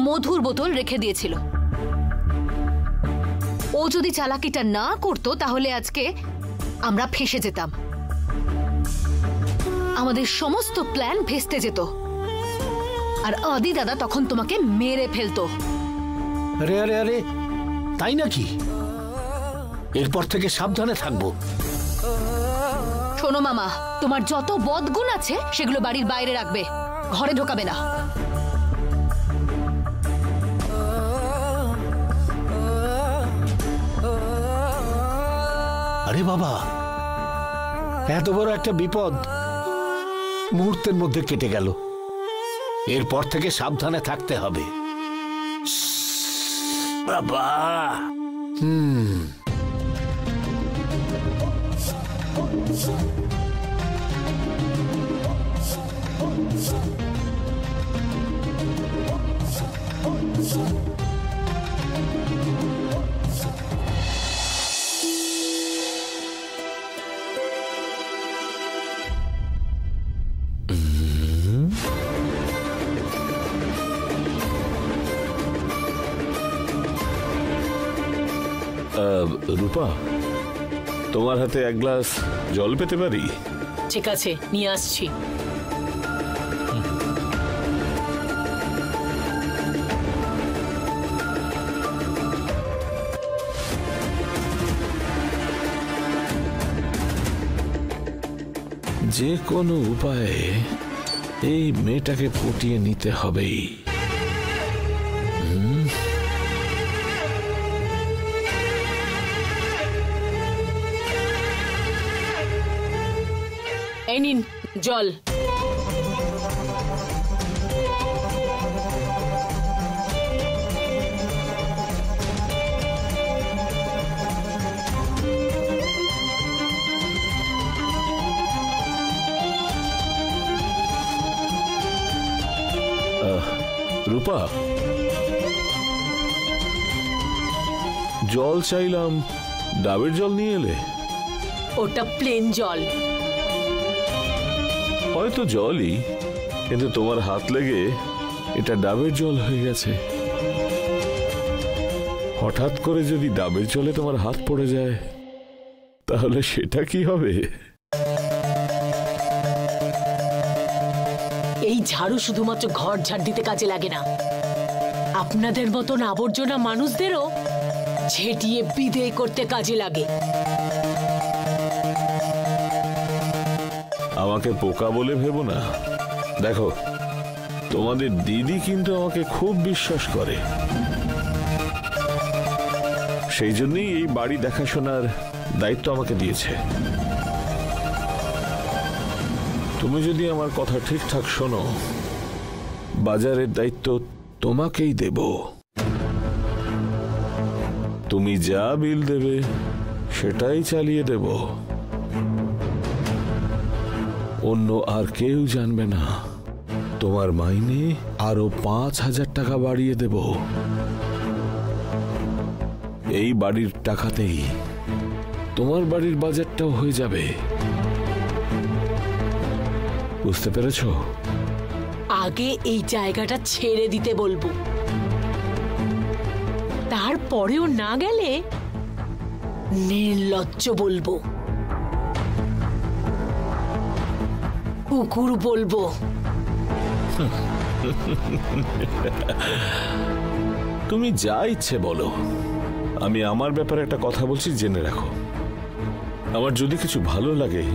মধুর বোতল রেখে দিয়েছিল। ও যদি চালাকিটা না করতো তাহলে আজকে আমরা ফেঁসে যেতাম, আমাদের সমস্ত প্ল্যান ভেস্তে যেত, আর আদি দাদা তখন তোমাকে মেরে ফেলতো। আরে আরে আরে, তাই নাকি? এরপর থেকে সাবধানে থাকবো। শোনো মামা, তোমার যত বদগুণ আছে সেগুলো বাড়ির বাইরে রাখবে, ঘরে ঢোকাবে না। আরে বাবা, এত বড় একটা বিপদ মুহূর্তের মধ্যে কেটে গেল। এরপর থেকে সাবধানে থাকতে হবে বাবা। রূপা, তোমার হাতে এক গ্লাস জল পেতে পারি? ঠিক আছে, নিয়ে আসছি। যে কোনো উপায়ে এই মেয়েটাকে পটিয়ে নিতে হবেই। এই নিন জল। রূপা, জল চাইলাম, ডাবের জল নিয়ে এলে? ওটা প্লেন জল। হয়তো জলই, কিন্তু তোমার হাত লেগে এটা ডাবের জল হয়ে গেছে। হঠাৎ করে যদি ডাবের জলে তোমার হাত পড়ে যায় তাহলে সেটা কি হবে? এই ঝাড়ু শুধুমাত্র ঘর ঝাড় দিতে কাজে লাগে না, আপনাদের মতন আবর্জনা মানুষদেরও ঝেঁটিয়ে বিদেয় করতে কাজে লাগে। আমাকে পোকা বলে ভেবো না। দেখো, তোমাদের দিদি কিন্তু আমাকে খুব বিশ্বাস করে, সেই জন্যই এই বাড়ি দেখাশোনার দায়িত্ব আমাকে দিয়েছে। তুমি যদি আমার কথা ঠিকঠাক শোনো, বাজারের দায়িত্ব তোমাকেই দেব। তুমি যা বিল দেবে সেটাই চালিয়ে দেব, অন্য আর কেউ জানবে না। তোমার মাইনে আরো ৫,০০০ টাকা বাড়িয়ে দেব। এই বাড়ির টাকাতেই তোমার বাড়ির বাজেটটাও হয়ে যাবে। বুঝতে পেরেছো? আগে এই জায়গাটা ছেড়ে দিতে বলবো, তারপরেও না গেলে নির্লজ্জ বলবো, কুকুর বলবো। তুমি যা ইচ্ছে বলো, আমি আমার ব্যাপারে একটা কথা বলছি, জেনে রাখো। আমার যদি কিছু ভালো লাগে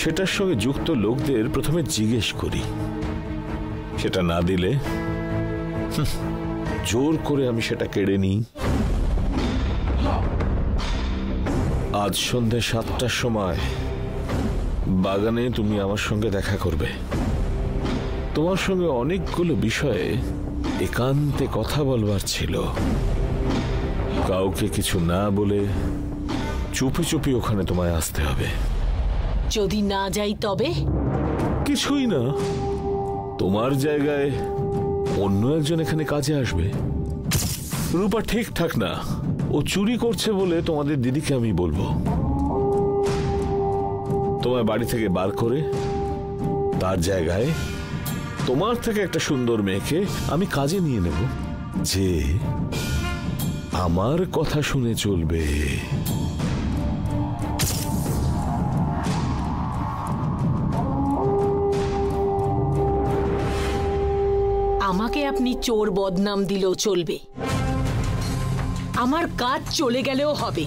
সেটার সঙ্গে যুক্ত লোকদের প্রথমে জিজ্ঞেস করি, সেটা না দিলে জোর করে আমি সেটা কেড়ে নিই। আজ সন্ধ্যে ৭টার সময় বাগানে তুমি আমার সঙ্গে দেখা করবে। তোমার সঙ্গে অনেকগুলো বিষয়ে একান্তে কথা বলবার ছিল। কাউকে কিছু না বলে চুপি চুপি ওখানে তোমায় আসতে হবে। যদি না যাই তবে? কিছুই না, তোমার জায়গায় অন্য একজন এখানে কাজে আসবে। রূপা ঠিকঠাক না, ও চুরি করছে বলে তোমাদের দিদিকে আমি বলবো। তোমায় বাড়ি থেকে বার করে তার জায়গায় তোমার থেকে একটা সুন্দর মেয়েকে আমি কাজে নিয়ে নেব, যে আমার কথা শুনে চলবে। আমাকে আপনি চোর বদনাম দিলেও চলবে, আমার কাজ চলে গেলেও হবে।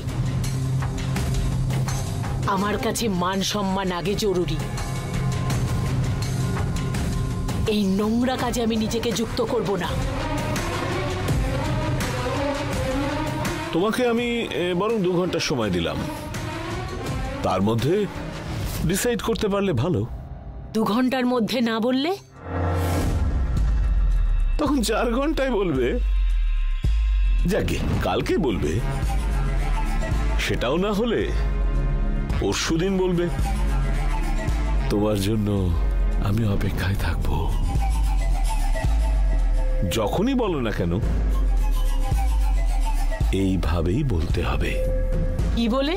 আমার কাছে মান সম্মান আগে জরুরি। এই নোংরা কাজে আমি নিজেকে যুক্ত করব না। তোমাকে আমি বরং 2 ঘন্টার সময় দিলাম, তার মধ্যে ডিসাইড করতে পারলে ভালো। 2 ঘন্টার মধ্যে না বললে? তখন 4 ঘন্টায় বলবে। যাকে কালকে বলবে, সেটাও না হলে পরশুদিন বলবে। তোমার জন্য আমি অপেক্ষায় থাকব। যখনই বলো না কেন এইভাবেই বলতে হবে। কি বলে?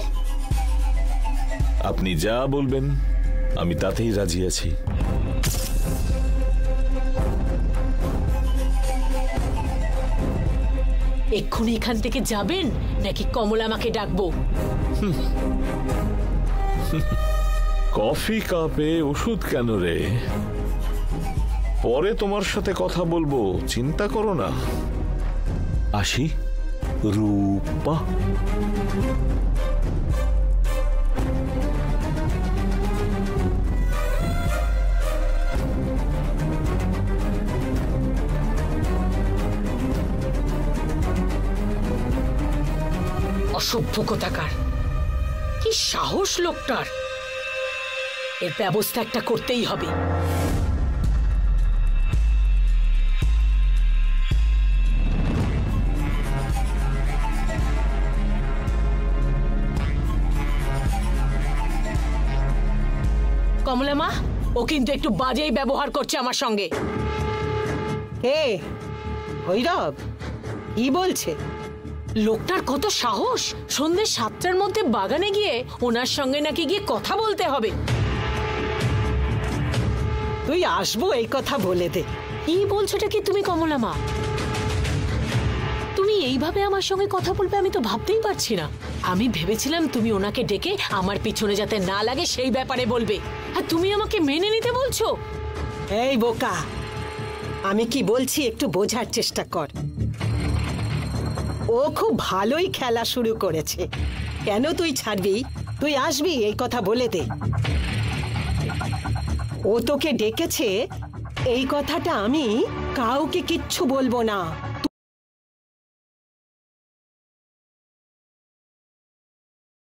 আপনি যা বলবেন আমি তাতেই রাজি আছি। এক্ষুনি এখান থেকে যাবেন নাকি কমলা আমাকে ডাকবো? কফি কাপে ওষুধ কেন রে? পরে তোমার সাথে কথা বলবো, চিন্তা করো না। আসি রূপা। অসভ্য কোথাকার, কি সাহস লোকটার! এর ব্যবস্থা একটা করতেই হবে। কমলা মা, ও কিন্তু একটু বাজেই ব্যবহার করছে আমার সঙ্গে। হে ভৈরব, কি বলছে? লোকটার কত সাহস! সন্ধ্যে 7টার মধ্যে বাগানে গিয়ে ওনার সঙ্গে নাকি গিয়ে কথা বলতে হবে। তুই আসবো এই কথা বলে দে। কি বলছোটা কি তুমি কমলা মা? তুমি এইভাবে আমার সঙ্গে কথা বলবে আমি তো ভাবতেই পারছি না। আমি ভেবেছিলাম তুমি ওনাকে ডেকে আমার পিছনে যাতে না লাগে সেই ব্যাপারে বলবে, আর তুমি আমাকে মেনে নিতে বলছো। এই বোকা, আমি কি বলছি একটু বোঝার চেষ্টা কর। ও খুব ভালোই খেলা শুরু করেছে। কেন তুই ছাড়বি? তুই আসবি এই কথা বলে দে। ও তোকে ডেকেছে এই কথাটা আমি কাউকে কিচ্ছু বলবো না।